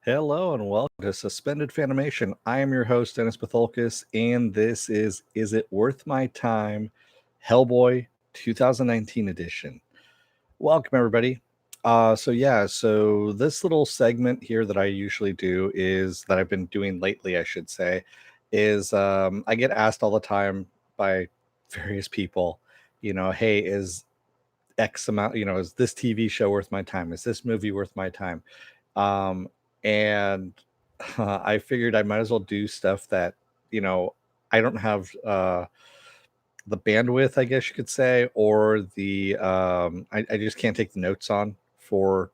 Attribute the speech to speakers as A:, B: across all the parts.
A: Hello and welcome to Suspended Fanimation. I am your host, Dennis Patholkis, and this is It Worth My Time? Hellboy 2019 edition. Welcome, everybody. So this little segment here that I usually do is that I've been doing lately, I should say, is I get asked all the time by various people, hey, is X amount, is this TV show worth my time? Is this movie worth my time? Um, and I figured I might as well do stuff that, you know, I don't have the bandwidth, I guess you could say, or I just can't take the notes on for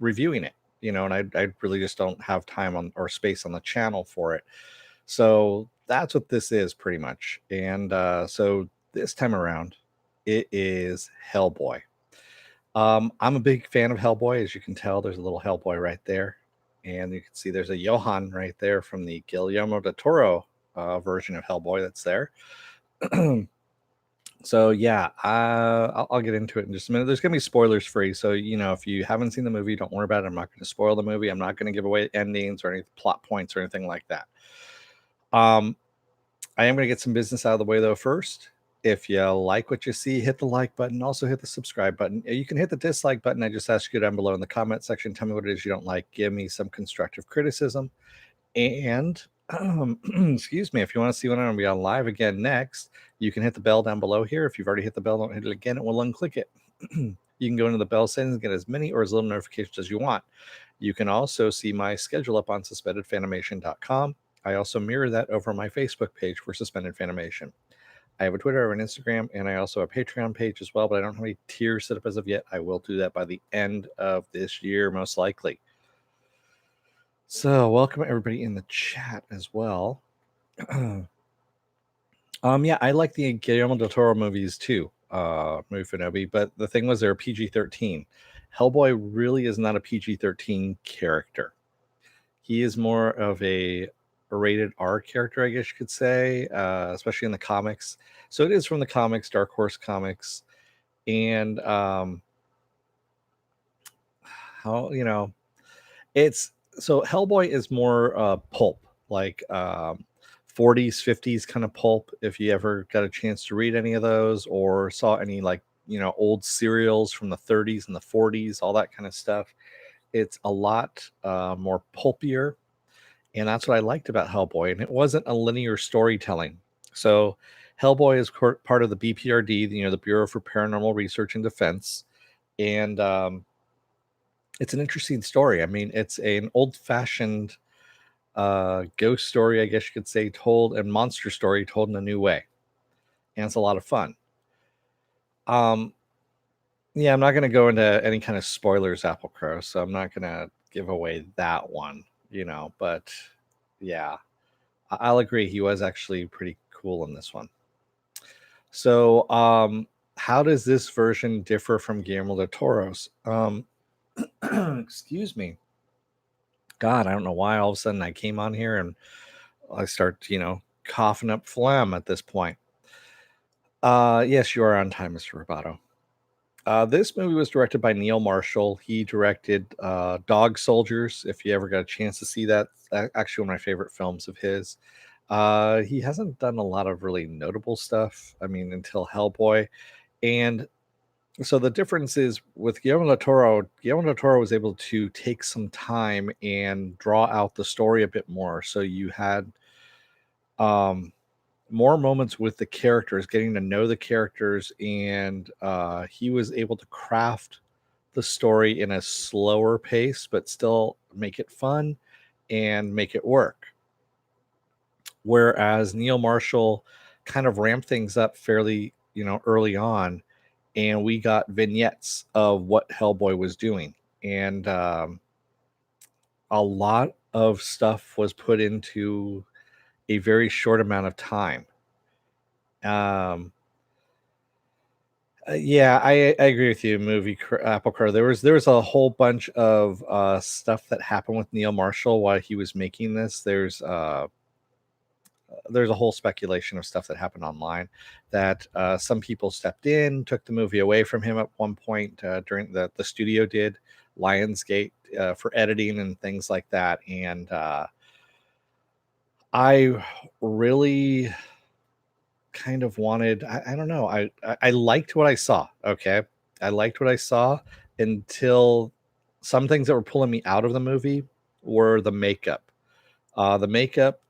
A: reviewing it, and I really just don't have time on or space on the channel for it. So that's what this is pretty much. And so this time around, it is Hellboy. I'm a big fan of Hellboy. As you can tell, there's a little Hellboy right there. And you can see there's a Johann right there from the Guillermo del Toro version of Hellboy that's there. So, yeah, I'll get into it in just a minute. There's going to be spoilers free. So, if you haven't seen the movie, don't worry about it. I'm not going to spoil the movie. I'm not going to give away endings or any plot points or anything like that. I am going to get some business out of the way, though, first. If you like what you see, hit the like button. Also hit the subscribe button. You can hit the dislike button. I just ask you down below in the comment section. Tell me what it is you don't like. Give me some constructive criticism. And excuse me, if you want to see when I'm going to be on live again next, you can hit the bell down below here. If you've already hit the bell, don't hit it again. It will unclick it. You can go into the bell settings and get as many or as little notifications as you want. You can also see my schedule up on suspendedfanimation.com. I also mirror that over my Facebook page for Suspended Fanimation. I have a Twitter, I have an Instagram, and I also have a Patreon page as well, but I don't have any tiers set up as of yet. I will do that by the end of this year, most likely. So, welcome everybody in the chat as well. Yeah, I like the Guillermo del Toro movies too, movie Finobi, but the thing was they're PG-13. Hellboy really is not a PG-13 character. He is more of a rated R character, I guess you could say, especially in the comics. So it is from the comics, Dark Horse Comics, and it's so Hellboy is more pulp, like 40s, 50s kind of pulp. If you ever got a chance to read any of those or saw any old serials from the 30s and the 40s, all that kind of stuff, it's a lot more pulpier. And that's what I liked about Hellboy. And it wasn't a linear storytelling. So Hellboy is part of the BPRD, the Bureau for Paranormal Research and Defense. And it's an interesting story. I mean, it's an old-fashioned ghost story, I guess you could say, told, and monster story told in a new way. And it's a lot of fun. Yeah, I'm not going to go into any kind of spoilers, Apple Crow, so I'm not going to give away that one, but yeah, I'll agree. He was actually pretty cool in this one. So, how does this version differ from Guillermo del Toro's? Excuse me. God, I don't know why all of a sudden I came on here and I start, coughing up phlegm at this point. Yes, you are on time, Mr. Roboto. This movie was directed by Neil Marshall. He directed Dog Soldiers. If you ever got a chance to see that, actually one of my favorite films of his. He hasn't done a lot of really notable stuff, I mean, until Hellboy. And so the difference is with Guillermo del Toro was able to take some time and draw out the story a bit more. So you had more moments with the characters, getting to know the characters, and he was able to craft the story in a slower pace, but still make it fun and make it work. Whereas Neil Marshall kind of ramped things up fairly, early on, and we got vignettes of what Hellboy was doing. And a lot of stuff was put into a very short amount of time. Yeah, I agree with you. Movie Apple Crow. There was a whole bunch of stuff that happened with Neil Marshall while he was making this. There's a whole speculation of stuff that happened online that some people stepped in, took the movie away from him at one point during the studio did. Lionsgate for editing and things like that. And I really kind of wanted, I don't know, I liked what I saw. Okay. I liked what I saw until some things that were pulling me out of the movie were the makeup. The makeup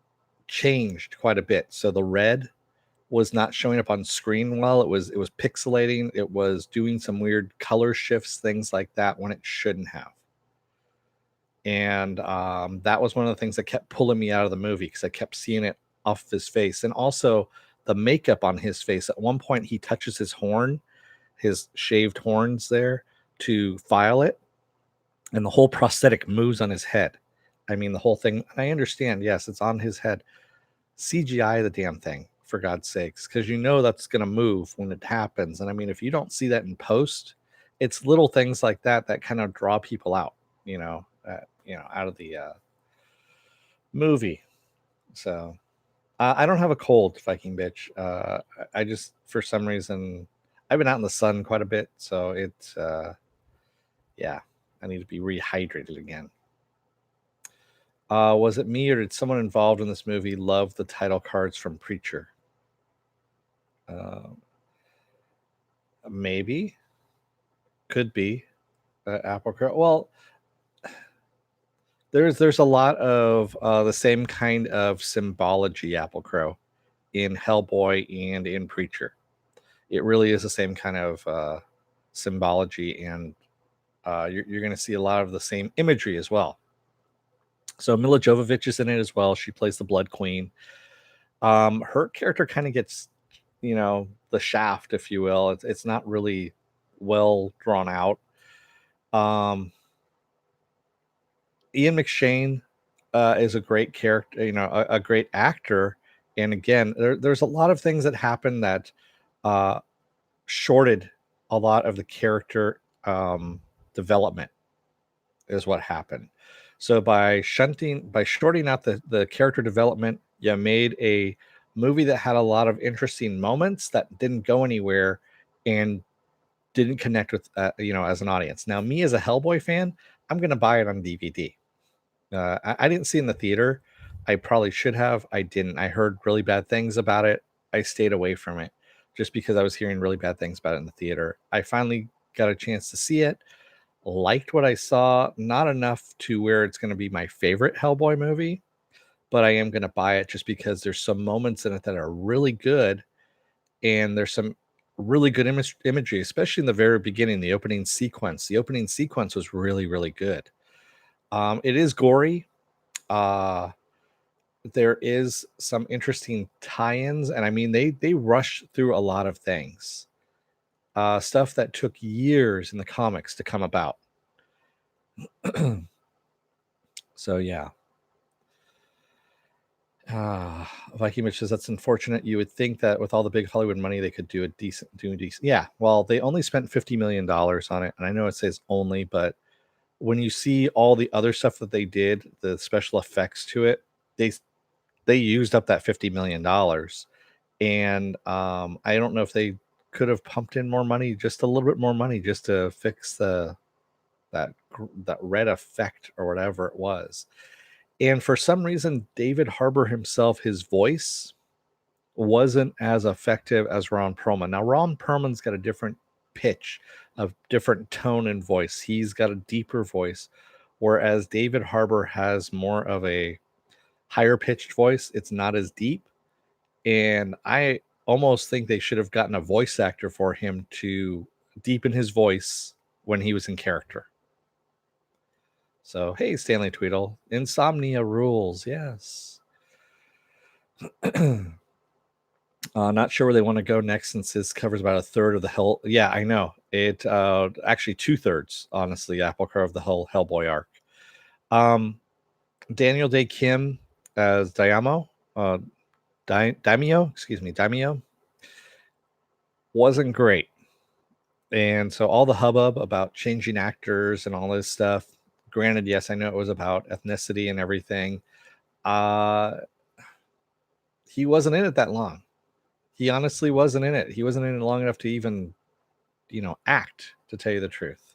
A: changed quite a bit. So the red was not showing up on screen well. It was pixelating. It was doing some weird color shifts, things like that, when it shouldn't have. And that was one of the things that kept pulling me out of the movie, because I kept seeing it off his face. And also the makeup on his face. At one point, he touches his horn, his shaved horns there, to file it, and the whole prosthetic moves on his head. I mean, the whole thing. I understand, yes, it's on his head. CGI the damn thing, for God's sakes, because you know that's going to move when it happens. And I mean, if you don't see that in post, it's little things like that that kind of draw people out, out of the movie. So I don't have a cold, Viking bitch. I just, for some reason, I've been out in the sun quite a bit, so it's yeah, I need to be rehydrated again. Was it me, or did someone involved in this movie love the title cards from Preacher? Maybe, could be Apple Crow. Well, there's a lot of the same kind of symbology, Apple Crow, in Hellboy and in Preacher. It really is the same kind of symbology, and you're going to see a lot of the same imagery as well. So Mila Jovovich is in it as well. She plays the Blood Queen. Her character kind of gets, the shaft, if you will. It's not really well drawn out. Ian McShane is a great character, a great actor. And again, there's a lot of things that happen that shorted a lot of the character development, is what happened. So by shorting out the character development, you made a movie that had a lot of interesting moments that didn't go anywhere and didn't connect with as an audience. Now, me as a Hellboy fan, I'm gonna buy it on DVD. I didn't see it in the theater. I probably should have. I didn't. I heard really bad things about it. I stayed away from it just because I was hearing really bad things about it in the theater. I finally got a chance to see it. Liked what I saw. Not enough to where it's going to be my favorite Hellboy movie, but I am going to buy it just because there's some moments in it that are really good, and there's some really good imagery, especially in the very beginning, the opening sequence. The opening sequence was really, really good. It is gory. There is some interesting tie-ins, and I mean they rush through a lot of things. Stuff that took years in the comics to come about. So yeah. Viking Mitch says that's unfortunate. You would think that with all the big Hollywood money, they could do a decent. Yeah, well, they only spent $50 million on it, and I know it says only, but when you see all the other stuff that they did, the special effects to it, they used up that $50 million, and I don't know if they could have pumped in more money, just a little bit more money, just to fix that red effect or whatever it was. And for some reason, David Harbour himself, his voice wasn't as effective as Ron Perlman. Now, Ron Perlman's got a different pitch, a different tone and voice. He's got a deeper voice, whereas David Harbour has more of a higher pitched voice. It's not as deep. And I almost think they should have gotten a voice actor for him to deepen his voice when he was in character. So, hey, Stanley Tweedle, Insomnia rules. Yes. Not sure where they want to go next, since this covers about a third of the hell. Yeah, I know it. Actually, 2/3, honestly. Apple Crow of the whole Hellboy arc. Daniel Day Kim as Daimyo. Daimyo wasn't great, and so all the hubbub about changing actors and all this stuff. Granted, yes, I know it was about ethnicity and everything. He wasn't in it that long. He honestly wasn't in it. He wasn't in it long enough to even, act, to tell you the truth.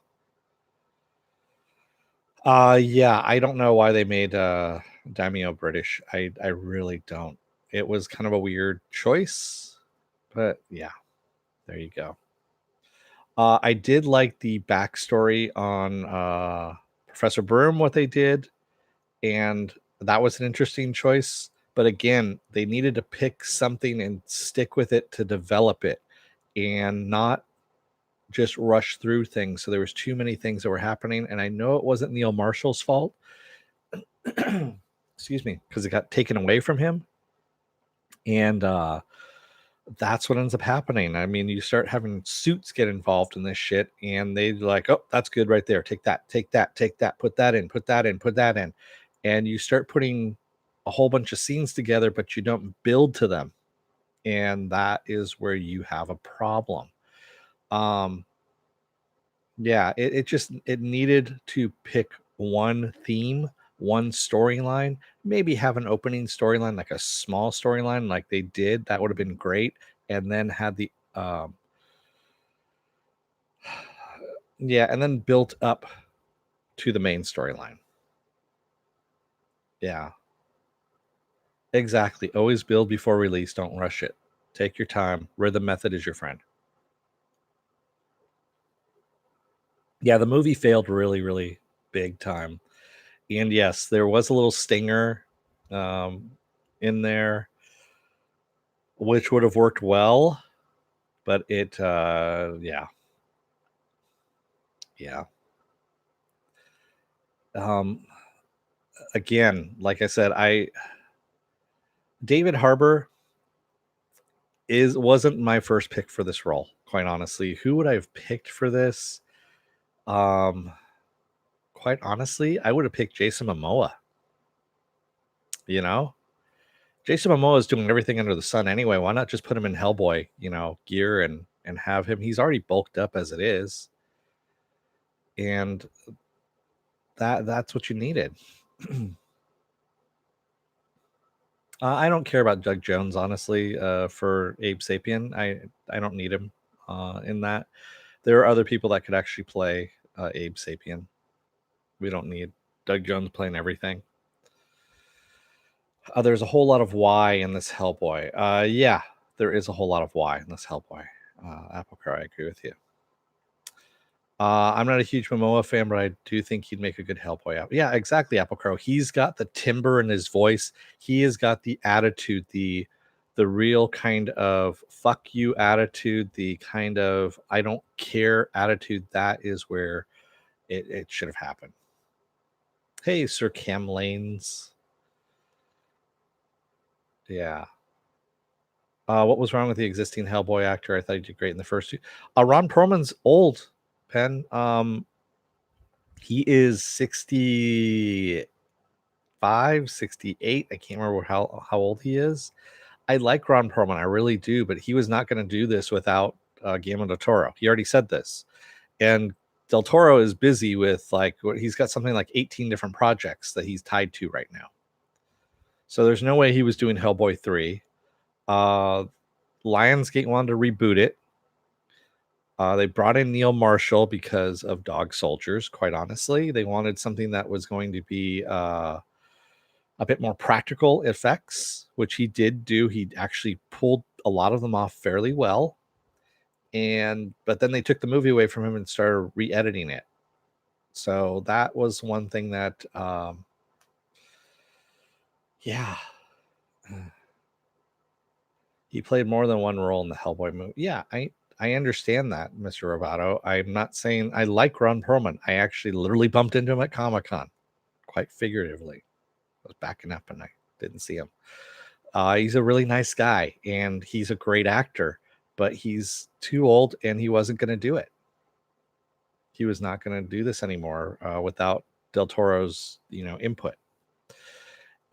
A: Yeah, I don't know why they made Daimyo British. I really don't. It was kind of a weird choice, but yeah, there you go. I did like the backstory on Professor Broom, what they did, and that was an interesting choice. But again, they needed to pick something and stick with it to develop it, and not just rush through things. So there was too many things that were happening, and I know it wasn't Neil Marshall's fault. Excuse me, because it got taken away from him, and that's what ends up happening. I mean, you start having suits get involved in this shit, and they like, oh, that's good right there. Take that, take that, take that, put that in, put that in, put that in. And you start putting a whole bunch of scenes together, but you don't build to them. And that is where you have a problem. Um, yeah, it needed to pick one theme, one storyline, maybe have an opening storyline, like a small storyline, like they did. That would have been great. And then had the yeah, and then built up to the main storyline. Yeah, exactly. Always build before release. Don't rush it. Take your time. Rhythm method is your friend. Yeah, the movie failed really, really big time. And yes, there was a little stinger um, in there, which would have worked well, but yeah, yeah. Um, Again, like I said, David Harbour wasn't my first pick for this role, quite honestly. Who would I have picked for this? Um, Quite honestly, I would have picked Jason Momoa. You know, Jason Momoa is doing everything under the sun anyway. Why not just put him in Hellboy, gear and have him? He's already bulked up as it is, and that's what you needed. I don't care about Doug Jones, honestly. For Abe Sapien, I don't need him in that. There are other people that could actually play Abe Sapien. We don't need Doug Jones playing everything. There's a whole lot of why in this Hellboy. Yeah, there is a whole lot of why in this Hellboy. Apple Crow, I agree with you. I'm not a huge Momoa fan, but I do think he'd make a good Hellboy. Yeah, exactly, Apple Crow. He's got the timbre in his voice. He has got the attitude, the real kind of fuck you attitude, the kind of I don't care attitude. That is where it should have happened. Hey, Sir Cam Lanes. Yeah. What was wrong with the existing Hellboy actor? I thought he did great in the first two. Ron Perlman's old, Penn. He is 65, 68. I can't remember how old he is. I like Ron Perlman. I really do, but he was not going to do this without Guillermo del Toro. He already said this. And Del Toro is busy with he's got something like 18 different projects that he's tied to right now. So there's no way he was doing Hellboy 3. Lionsgate wanted to reboot it. They brought in Neil Marshall because of Dog Soldiers, quite honestly. They wanted something that was going to be a bit more practical effects, which he did do. He actually pulled a lot of them off fairly well. But then they took the movie away from him and started re-editing it. So that was one thing that yeah. He played more than one role in the Hellboy movie. Yeah, I understand that, Mr. Roboto. I'm not saying I like Ron Perlman. I actually literally bumped into him at Comic-Con, quite figuratively. I was backing up and I didn't see him. He's a really nice guy and he's a great actor, but he's too old and he wasn't going to do it. He was not going to do this anymore without Del Toro's, input.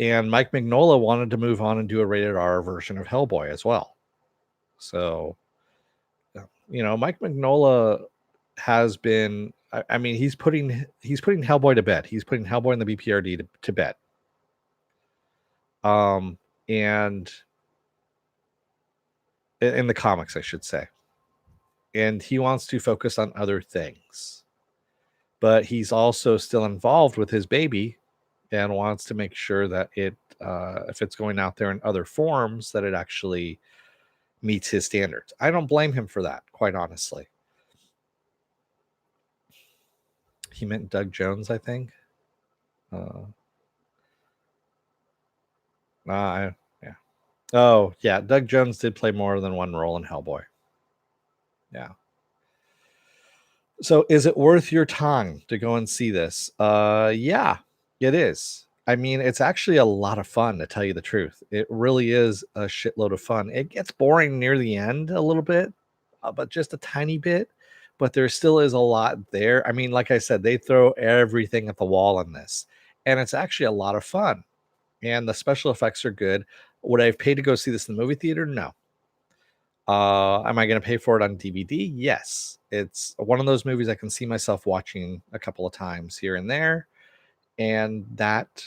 A: And Mike Mignola wanted to move on and do a rated R version of Hellboy as well. So, Mike Mignola has been. I mean, he's putting Hellboy to bed. He's putting Hellboy in the BPRD to bed. And in the comics, I should say. And he wants to focus on other things. but he's also still involved with his baby and wants to make sure that it, if it's going out there in other forms, that it actually meets his standards. I don't blame him for that, quite honestly. He meant Doug Jones, I think. Yeah. Oh, yeah. Doug Jones did play more than one role in Hellboy. Yeah. So is it worth your time to go and see this? Yeah, it is. I mean, it's actually a lot of fun, to tell you the truth. It really is a shitload of fun. It gets boring near the end a little bit, but just a tiny bit. But there still is a lot there. I mean, like I said, they throw everything at the wall in this, and it's actually a lot of fun. And the special effects are good. Would I have paid to go see this in the movie theater? No. Am I going to pay for it on DVD? Yes. It's one of those movies I can see myself watching a couple of times here and there. And that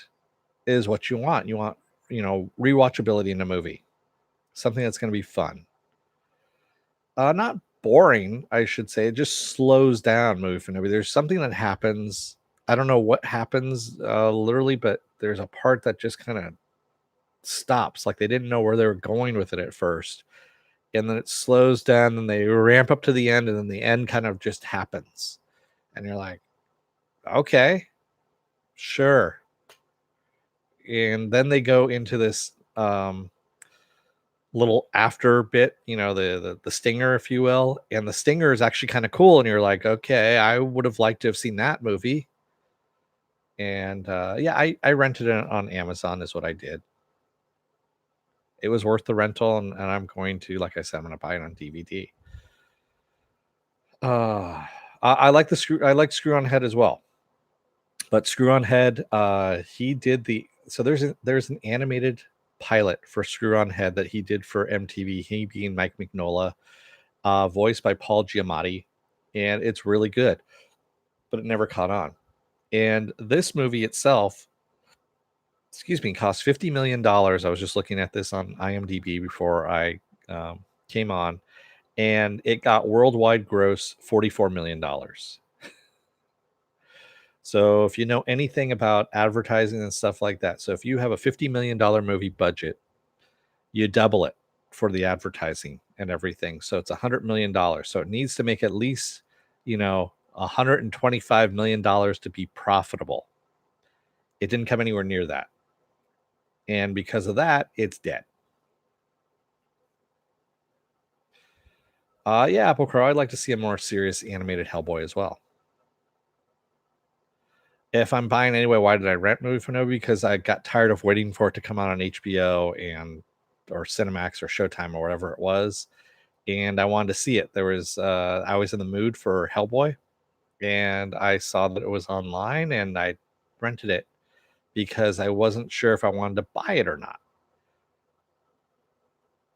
A: is what you want. You want, rewatchability in a movie, something that's going to be fun. Not boring, I should say. It just slows down movie for movie. There's something that happens. I don't know what happens literally, but there's a part that just kind of stops. Like they didn't know where they were going with it at first. And then it slows down and they ramp up to the end, and then the end kind of just happens. And you're like, okay, sure. And then they go into this little after bit, the stinger, if you will. And the stinger is actually kind of cool. And you're like, okay, I would have liked to have seen that movie. And yeah, I rented it on Amazon is what I did. It was worth the rental, and I'm going to, like I said, I'm going to buy it on DVD. I like Screw on Head as well. But Screw on Head, he did so there's an animated pilot for Screw on Head that he did for MTV, he being Mike Mignola, voiced by Paul Giamatti, and it's really good, but it never caught on. And this movie itself, cost $50 million. I was just looking at this on IMDb before I came on, and it got worldwide gross $44 million. So if you know anything about advertising and stuff like that, so if you have a $50 million movie budget, you double it for the advertising and everything. So it's $100 million. So it needs to make at least, $125 million to be profitable. It didn't come anywhere near that. And because of that, it's dead. Yeah, Apple Crow, I'd like to see a more serious animated Hellboy as well. If I'm buying anyway, why did I rent movie for movie? Because I got tired of waiting for it to come out on HBO or Cinemax or Showtime or whatever it was, and I wanted to see it. There was I was in the mood for Hellboy, and I saw that it was online, and I rented it because I wasn't sure if I wanted to buy it or not.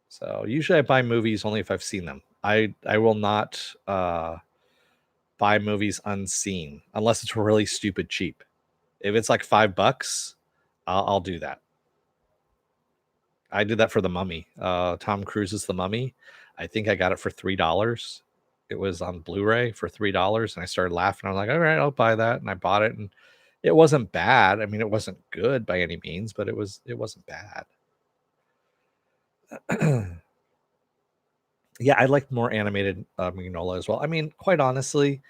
A: So usually I buy movies only if I've seen them. I will not buy movies unseen unless it's really stupid cheap. If it's like $5, I'll do that. I did that for The Mummy. Tom Cruise's The Mummy. I think I got it for $3. It was on Blu-ray for $3, and I started laughing. I was like, all right, I'll buy that. And I bought it, and it wasn't bad. I mean, it wasn't good by any means, but it wasn't bad. Yeah, I like more animated Mignola as well. I mean, quite honestly,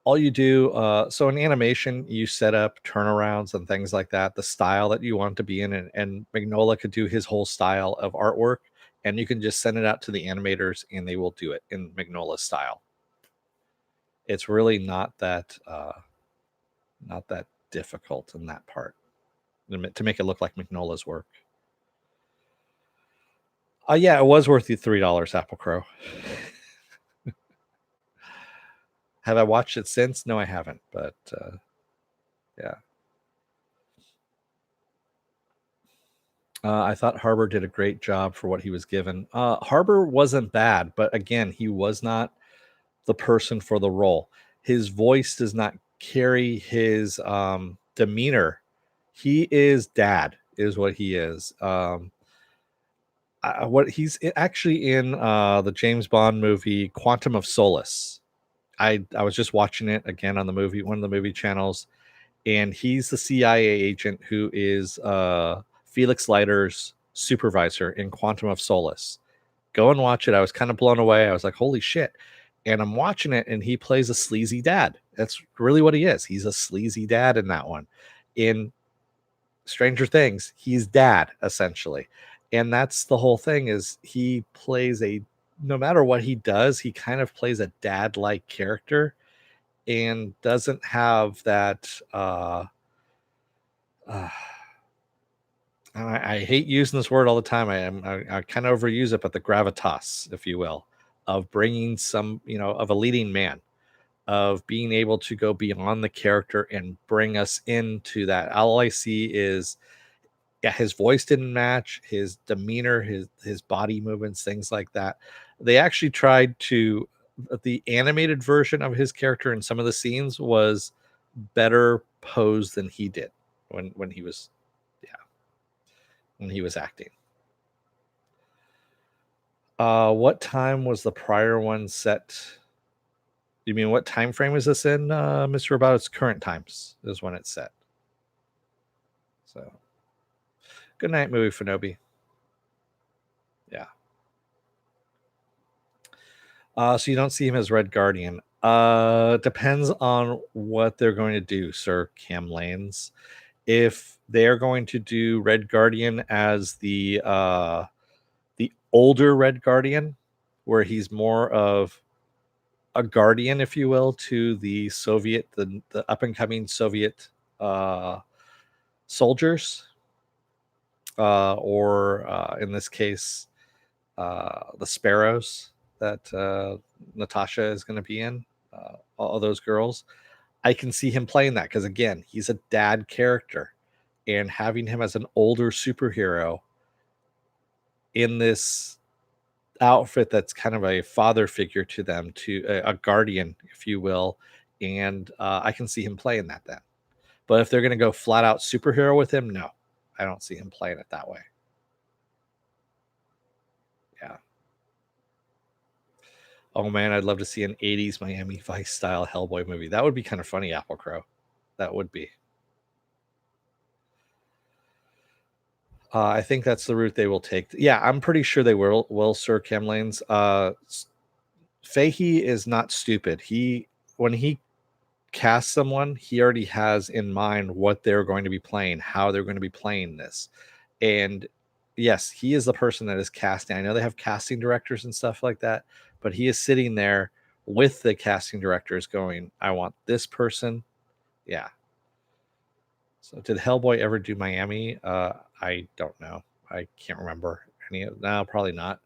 A: all you do, so in animation, you set up turnarounds and things like that, the style that you want to be in, and Mignola could do his whole style of artwork, and you can just send it out to the animators, and they will do it in Mignola's style. It's really not that difficult in that part to make it look like Mignola's work. Yeah, it was worth the $3, Apple Crow. Have I watched it since? No, I haven't, but yeah. I thought Harbor did a great job for what he was given. Harbor wasn't bad, but again, he was not the person for the role. His voice does not carry his demeanor. He is dad, is what he is. What he's actually in the James Bond movie Quantum of Solace. I was just watching it again on one of the movie channels, and he's the CIA agent who is Felix Leiter's supervisor in Quantum of Solace. Go and watch it. I was kind of blown away. I was like, holy shit. And I'm watching it, and he plays a sleazy dad. That's really what he is. He's a sleazy dad in that one. In Stranger Things, he's dad, essentially. And that's the whole thing, is he plays no matter what he does, he kind of plays a dad-like character and doesn't have that I hate using this word all the time. I kind of overuse it, but the gravitas, if you will, of bringing some, of a leading man, of being able to go beyond the character and bring us into that. All I see is, yeah, his voice didn't match his demeanor, his body movements, things like that. They actually tried to, the animated version of his character in some of the scenes was better posed than he did when he was, yeah, when he was acting. What time was the prior one set? You mean what time frame is this in, Mr. About? Its current times is when it's set. So, good night, movie Fanobi. Yeah. So you don't see him as Red Guardian. Depends on what they're going to do, Sir Cam Lanes. If they're going to do Red Guardian as the older Red Guardian, where he's more of a guardian, if you will, to the up and coming Soviet soldiers, or in this case, the Sparrows that Natasha is going to be in, all those girls. I can see him playing that because, again, he's a dad character, and having him as an older superhero in this outfit that's kind of a father figure to them, to a guardian, if you will, and I can see him playing that then. But if they're going to go flat out superhero with him, no, I don't see him playing it that way. Yeah. Oh man, I'd love to see an 80s Miami Vice style Hellboy movie. That would be kind of funny, Apple Crow. That would be. I think that's the route they will take. Yeah, I'm pretty sure they will, Sir Cam Lanes. Fahey is not stupid. When he casts someone, he already has in mind what they're going to be playing, how they're going to be playing this. And yes, he is the person that is casting. I know they have casting directors and stuff like that, but he is sitting there with the casting directors going, I want this person. Yeah. So did Hellboy ever do Miami? I don't know. I can't remember any of. No, probably not.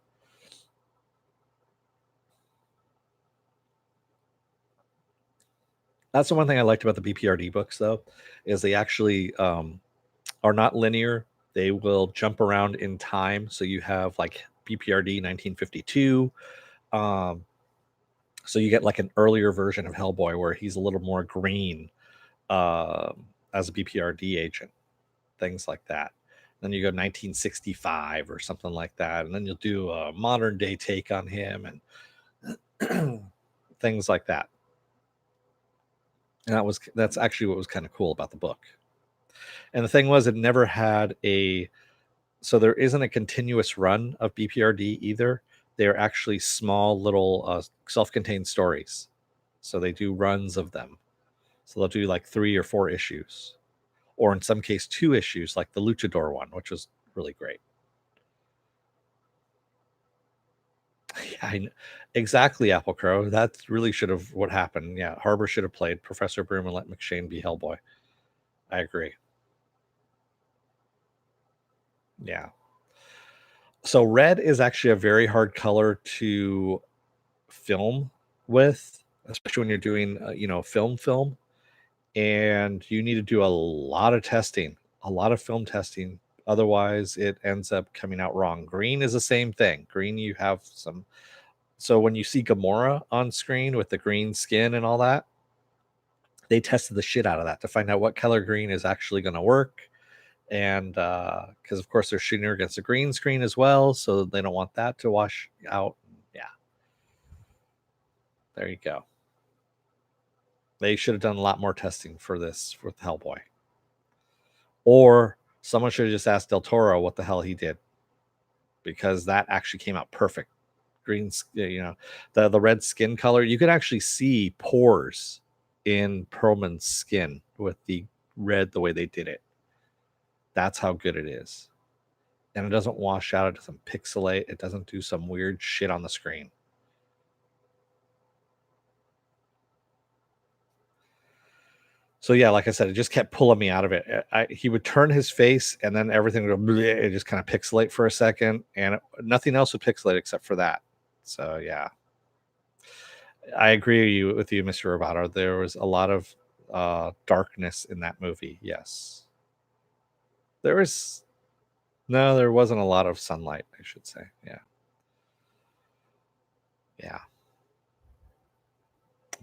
A: That's the one thing I liked about the BPRD books, though, is they actually are not linear. They will jump around in time. So you have like BPRD 1952. So you get like an earlier version of Hellboy where he's a little more green as a BPRD agent, things like that. Then you go 1965 or something like that, and then you'll do a modern day take on him and things like that. And that's actually what was kind of cool about the book. And the thing was, it never had so there isn't a continuous run of BPRD either. They're actually small little self-contained stories. So they do runs of them. So they'll do like 3 or 4 issues, or in some case 2 issues, like the Luchador one, which was really great. Yeah, exactly, Apple Crow. That really should have what happened. Yeah, Harbor should have played Professor Broom and let McShane be Hellboy. I agree. Yeah. So red is actually a very hard color to film with, especially when you're doing, film, and you need to do a lot of testing, a lot of film testing. Otherwise, it ends up coming out wrong. Green is the same thing. Green, you have some. So when you see Gamora on screen with the green skin and all that, they tested the shit out of that to find out what color green is actually going to work. And because of course they're shooting her against a green screen as well, so they don't want that to wash out. Yeah, there you go. They should have done a lot more testing for this with Hellboy. Or someone should have just asked Del Toro what the hell he did, because that actually came out perfect. Green, the red skin color, you could actually see pores in Perlman's skin with the red, the way they did it. That's how good it is. And it doesn't wash out, it doesn't pixelate, it doesn't do some weird shit on the screen. So yeah, like I said, it just kept pulling me out of it. He would turn his face, and then everything would go, it just kind of pixelate for a second, and nothing else would pixelate except for that. So yeah, I agree with you, Mr. Roboto. There was a lot of darkness in that movie. Yes, there wasn't a lot of sunlight, I should say. Yeah.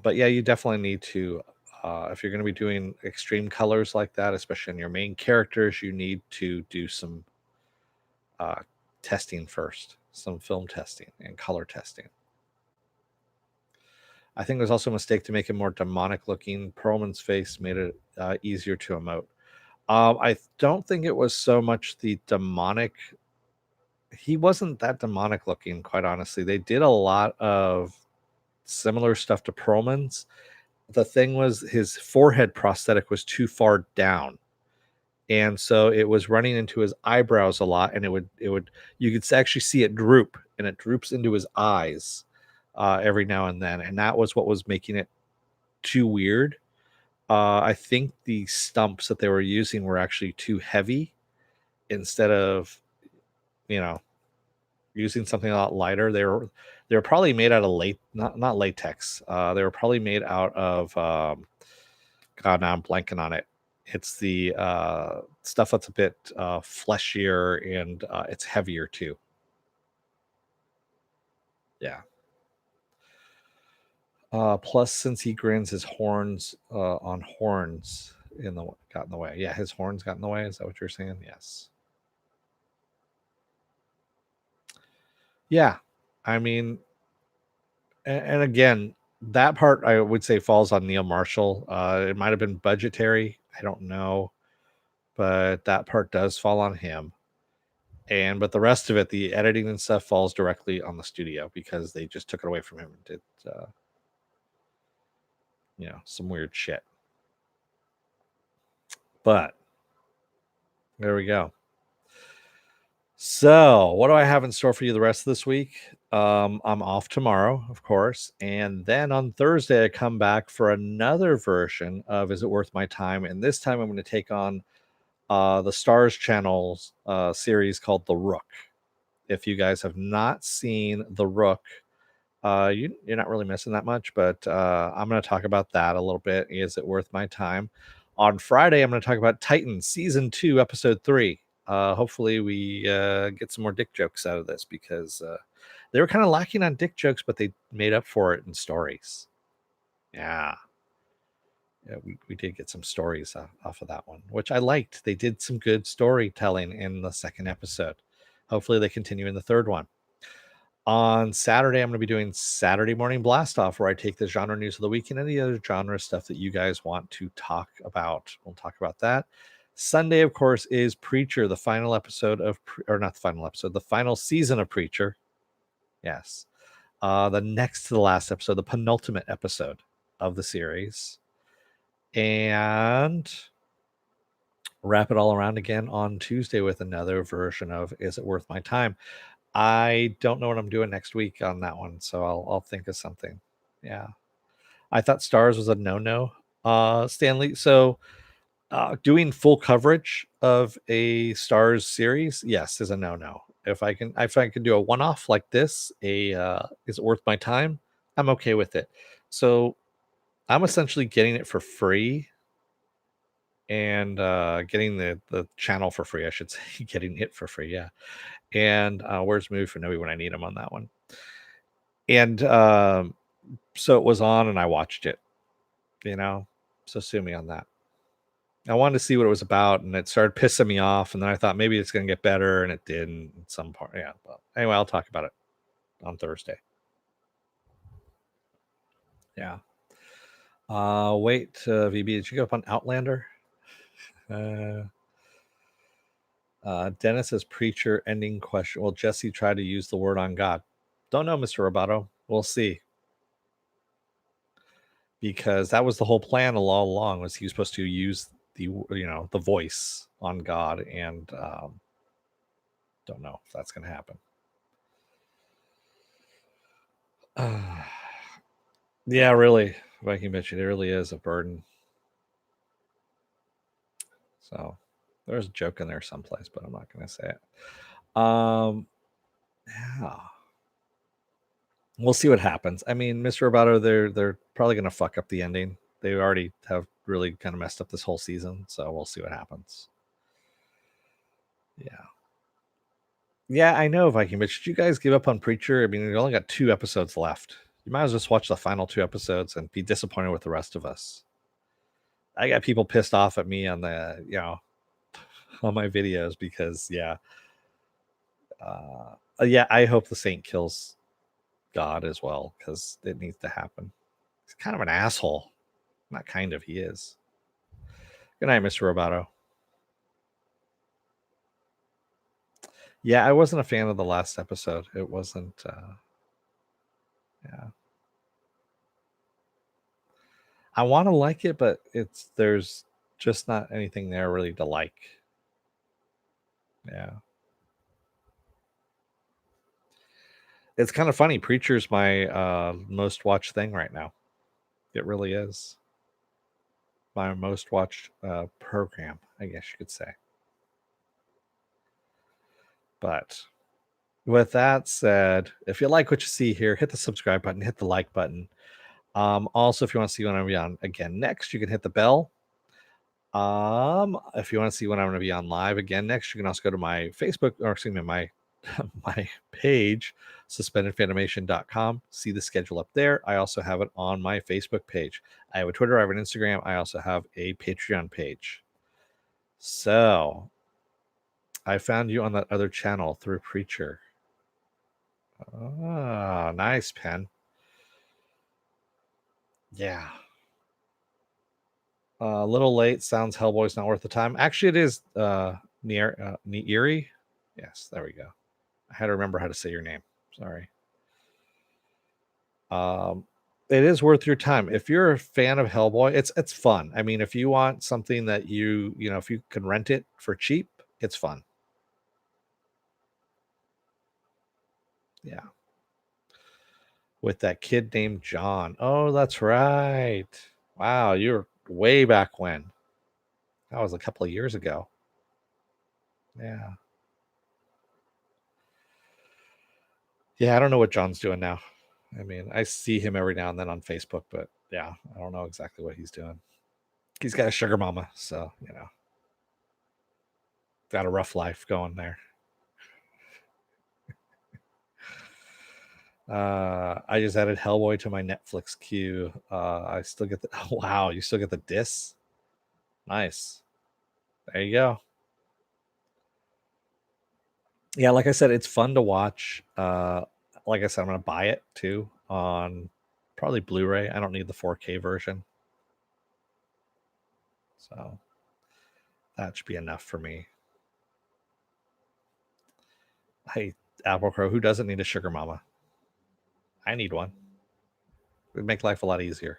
A: But yeah, you definitely need to, if you're going to be doing extreme colors like that, especially in your main characters, you need to do some testing first, some film testing and color testing. I think there's also a mistake to make it more demonic looking. Perlman's face made it easier to emote. I don't think it was so much the demonic. He wasn't that demonic looking, quite honestly. They did a lot of similar stuff to Perlman's. The thing was, his forehead prosthetic was too far down, and so it was running into his eyebrows a lot, and it would you could actually see it droop, and it droops into his eyes every now and then, and that was what was making it too weird. I think the stumps that they were using were actually too heavy, instead of, using something a lot lighter. They were probably made out of not latex. They were probably made out of God, now I'm blanking on it. It's the stuff that's a bit fleshier, and it's heavier too. Yeah. Plus, since he grins, his horns on horns got in the way. Yeah, his horns got in the way. Is that what you're saying? Yes. Yeah, I mean, and again, that part I would say falls on Neil Marshall. It might have been budgetary. I don't know, but that part does fall on him. But the rest of it, the editing and stuff, falls directly on the studio, because they just took it away from him and did some weird shit. But there we go. So what do I have in store for you the rest of this week? I'm off tomorrow, of course, and then on Thursday I come back for another version of Is It Worth My Time? And this time I'm going to take on the Stars Channel's series called The Rook. If you guys have not seen The Rook, you're not really missing that much, but I'm going to talk about that a little bit. Is it worth my time? On Friday, I'm going to talk about Titan Season 2, Episode 3. Hopefully we get some more dick jokes out of this, because they were kind of lacking on dick jokes, but they made up for it in stories. Yeah, we did get some stories off of that one, which I liked. They did some good storytelling in the second episode. Hopefully they continue in the third one. On Saturday, I'm going to be doing Saturday Morning Blast Off, where I take the genre news of the week and any other genre stuff that you guys want to talk about. We'll talk about that. Sunday, of course, is Preacher, the final episode of, or not the final episode, the final season of Preacher. Yes. The next to the last episode, the penultimate episode of the series. And wrap it all around again on Tuesday with another version of Is It Worth My Time? I don't know what I'm doing next week on that one, so I'll think of something. Yeah. I thought Stars was a no-no, Stanley. So doing full coverage of a Stars series, yes, is a no-no. If I can do a one-off like this, Is It Worth My Time? I'm okay with it. So I'm essentially getting it for free, and getting the channel for free, I should say. Getting it for free, yeah. And where's Movie for Noe when I need him on that one? And so it was on, and I watched it, so sue me on that. I wanted to see what it was about, and it started pissing me off, and then I thought maybe it's going to get better, and it didn't in some part. Yeah, well, anyway, I'll talk about it on Thursday. Yeah. Wait, VB, did you go up on Outlander? Dennis's preacher ending question. Will Jesse try to use the word on God? Don't know, Mr. Roboto. We'll see. Because that was the whole plan all along, was he was supposed to use the voice on God, and don't know if that's going to happen. Yeah, really, Viking bitch, it really is a burden. So there's a joke in there someplace, but I'm not going to say it. Yeah, we'll see what happens. I mean, Mr. Roboto, they're probably going to fuck up the ending. They already have really kind of messed up this whole season, so we'll see what happens. Yeah. Yeah, I know, Viking bitch. Did you guys give up on Preacher? I mean, we only got 2 episodes left. You might as well just watch the final 2 episodes and be disappointed with the rest of us. I got people pissed off at me on the, on my videos because, yeah, I hope the Saint kills God as well, because it needs to happen. He's kind of an asshole. Not kind of, he is. Good night, Mr. Roboto. Yeah, I wasn't a fan of the last episode. It wasn't, yeah. I want to like it, but there's just not anything there really to like. Yeah. It's kind of funny. Preacher's my most watched thing right now. It really is. My most watched program, I guess you could say. But with that said, if you like what you see here, hit the subscribe button, hit the like button. Also, if you want to see when I'm be on again next, you can hit the bell. If you want to see when I'm going to be on live again next, you can also go to my Facebook, or excuse me, my my page, suspendedfanimation.com. See the schedule up there. I also have it on my Facebook page. I have a Twitter, I have an Instagram, I also have a Patreon page. So I found you on that other channel through Preacher. Ah, nice, Pen. Yeah. A little late. Sounds Hellboy's not worth the time. Actually, it is near Erie. Yes, there we go. I had to remember how to say your name. Sorry. It is worth your time. If you're a fan of Hellboy, it's fun. I mean, if you want something that if you can rent it for cheap, it's fun. Yeah. With that kid named John. Oh, that's right. Wow, you're way back when. That was a couple of years ago. Yeah. Yeah, I don't know what John's doing now. I mean, I see him every now and then on Facebook, but yeah, I don't know exactly what he's doing. He's got a sugar mama, so got a rough life going there. I just added Hellboy to my Netflix queue. I still get the wow, you still get the discs? Nice. There you go. Yeah, like I said, it's fun to watch. Like I said, I'm gonna buy it too on probably Blu-ray. I don't need the 4K version. So that should be enough for me. Hey, Apple Crow, who doesn't need a sugar mama? I need one. It would make life a lot easier.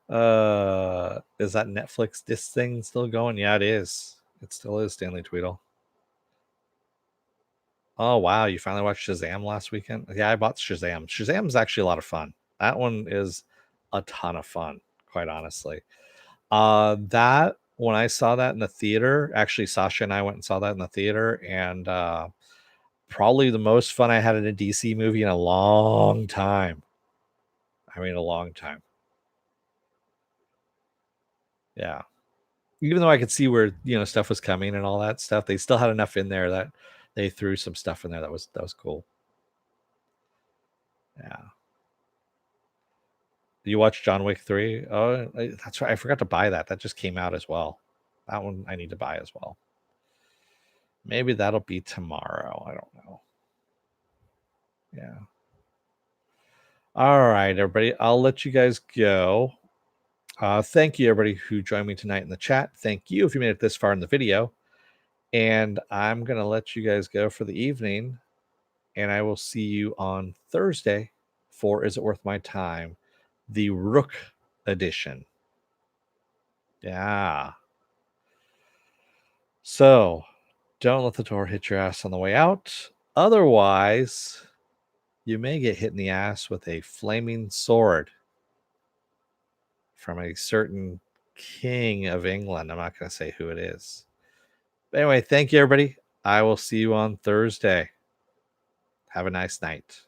A: Is that Netflix disc thing still going? Yeah, it is. It still is, Stanley Tweedle. Oh wow, you finally watched Shazam last weekend? Yeah, I bought Shazam. Shazam's actually a lot of fun. That one is a ton of fun, quite honestly. That when I saw that in the theater, actually Sasha and I went and saw that in the theater, and probably the most fun I had in a DC movie in a long time. I mean, a long time. Yeah. Even though I could see where stuff was coming and all that stuff, they still had enough in there that they threw some stuff in there that was cool. Yeah. You watch John Wick 3? Oh, that's right. I forgot to buy that. That just came out as well. That one I need to buy as well. Maybe that'll be tomorrow. I don't know. Yeah. All right, everybody. I'll let you guys go. Thank you, everybody who joined me tonight in the chat. Thank you if you made it this far in the video. And I'm going to let you guys go for the evening. And I will see you on Thursday for Is It Worth My Time? The Rook edition. Yeah. So don't let the door hit your ass on the way out. Otherwise, you may get hit in the ass with a flaming sword from a certain king of England. I'm not going to say who it is. But anyway, thank you, everybody. I will see you on Thursday. Have a nice night.